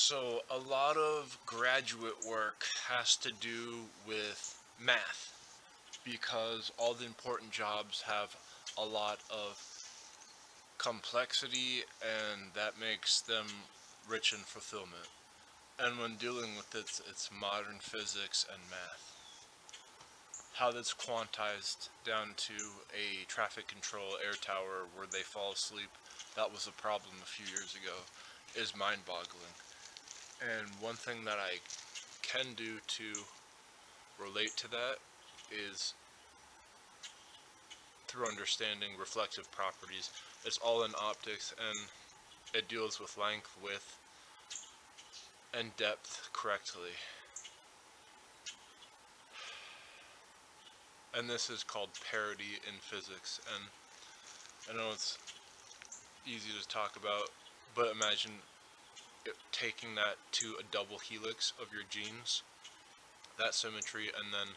So a lot of graduate work has to do with math because all the important jobs have a lot of complexity and that makes them rich in fulfillment. And when dealing with it, it's modern physics and math. How that's quantized down to a traffic control air tower where they fall asleep, that was a problem a few years ago, is mind-boggling. And one thing that I can do to relate to that is through understanding reflective properties. It's all in optics and it deals with length, width, and depth correctly. And this is called parity in physics. And I know it's easy to talk about, but imagine taking that to a double helix of your genes, that symmetry, and then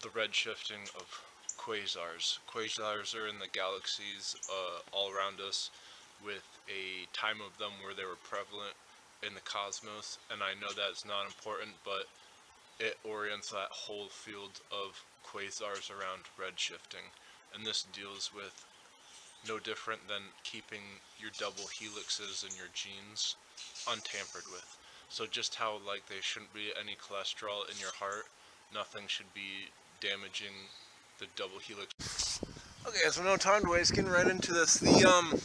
the redshifting of quasars. Quasars are in the galaxies all around us, with a time of them where they were prevalent in the cosmos, and I know that's not important, but it orients that whole field of quasars around redshifting, and this deals with no different than keeping your double helixes in your genes untampered with. So just how like there shouldn't be any cholesterol in your heart, nothing should be damaging the double helix. Okay, so no time to waste, getting right into this. The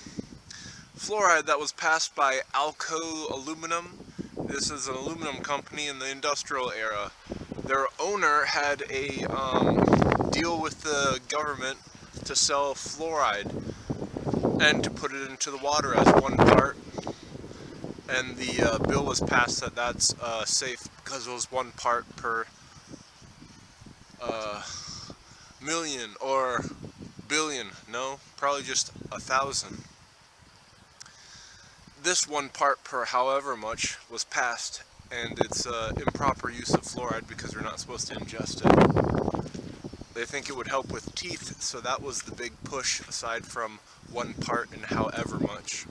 fluoride that was passed by Alco Aluminum. This is an aluminum company in the industrial era. Their owner had a deal with the government to sell fluoride and to put it into the water as one part. And the bill was passed that that's safe because it was 1 part per million or billion. No, probably just 1,000. This 1 part per however much was passed, and it's improper use of fluoride because we're not supposed to ingest it. They think it would help with teeth, so that was the big push aside from 1 part in however much.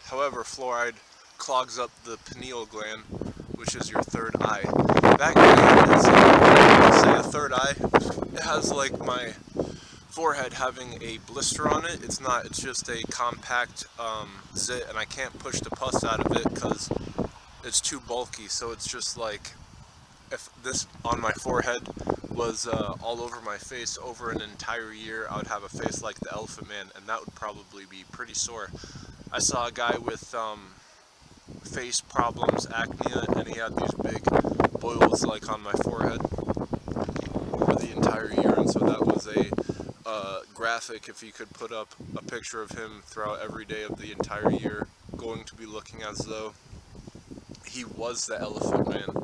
However, fluoride clogs up the pineal gland, which is your third eye. That gland is, say, a third eye. It has like my forehead having a blister on it. It's not, it's just a compact zit, and I can't push the pus out of it because it's too bulky. So it's just like if this on my forehead was all over my face over an entire year, I would have a face like the Elephant Man, and that would probably be pretty sore. I saw a guy with face problems, acne, and he had these big boils like on my forehead for the entire year, and so that was a graphic. If you could put up a picture of him throughout every day of the entire year, going to be looking as though he was the Elephant Man.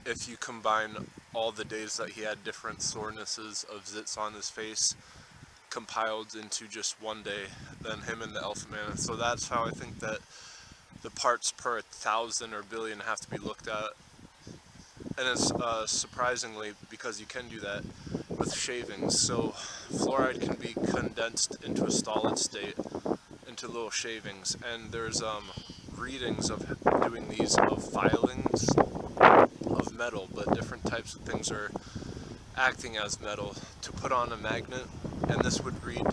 If you combine all the days that he had different sorenesses of zits on his face compiled into just 1 day, then him and the Elephant Man. So that's how I think that the parts per 1,000 or billion have to be looked at. And it's surprisingly, because you can do that with shavings. So fluoride can be condensed into a solid state, into little shavings. And there's readings of doing these of filings of metal, but different types of things are acting as metal to put on a magnet, and this would read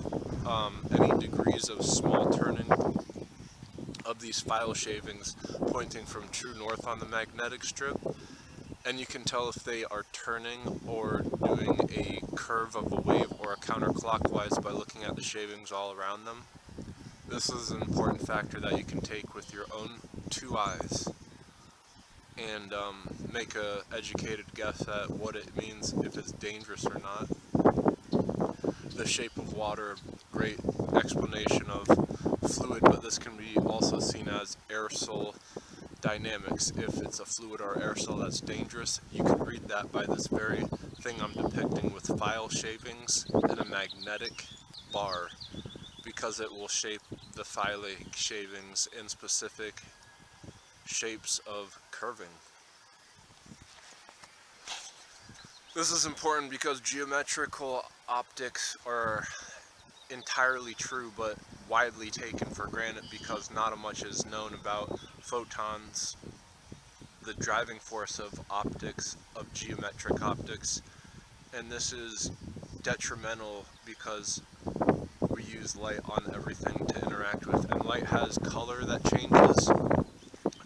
any degrees of small turning of these file shavings pointing from true north on the magnetic strip, and you can tell if they are turning or doing a curve of a wave or a counterclockwise by looking at the shavings all around them. This is an important factor that you can take with your own 2 eyes and make a educated guess at what it means, if it's dangerous or not. The shape of water, great explanation of fluid, but this can be also seen as aerosol dynamics. If it's a fluid or aerosol that's dangerous, you can read that by this very thing I'm depicting with file shavings and a magnetic bar, because it will shape the file shavings in specific shapes of curving. This is important because geometrical optics are entirely true, but widely taken for granted because not much is known about photons, the driving force of optics, of geometric optics, and this is detrimental because we use light on everything to interact with, and light has color that changes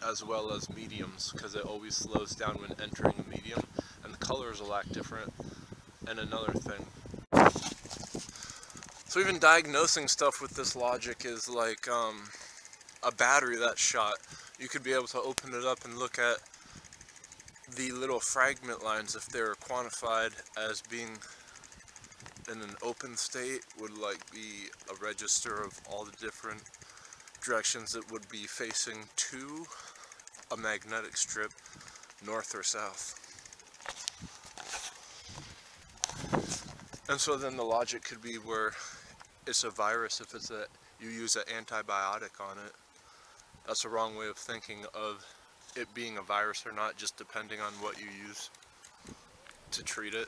as well as mediums because it always slows down when entering a medium, and the colors will act different. And another thing, so even diagnosing stuff with this logic is like a battery that's shot. You could be able to open it up and look at the little fragment lines. If they're quantified as being in an open state, would like be a register of all the different directions it would be facing to a magnetic strip, north or south. And so then the logic could be where it's a virus if it's you use an antibiotic on it. That's a wrong way of thinking of it being a virus or not, just depending on what you use to treat it.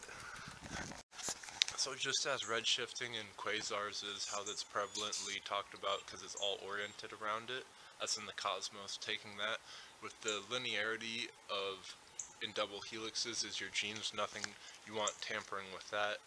So just as redshifting in quasars is how that's prevalently talked about because it's all oriented around it, that's in the cosmos, taking that with the linearity of in double helixes is your genes, nothing, you want tampering with that,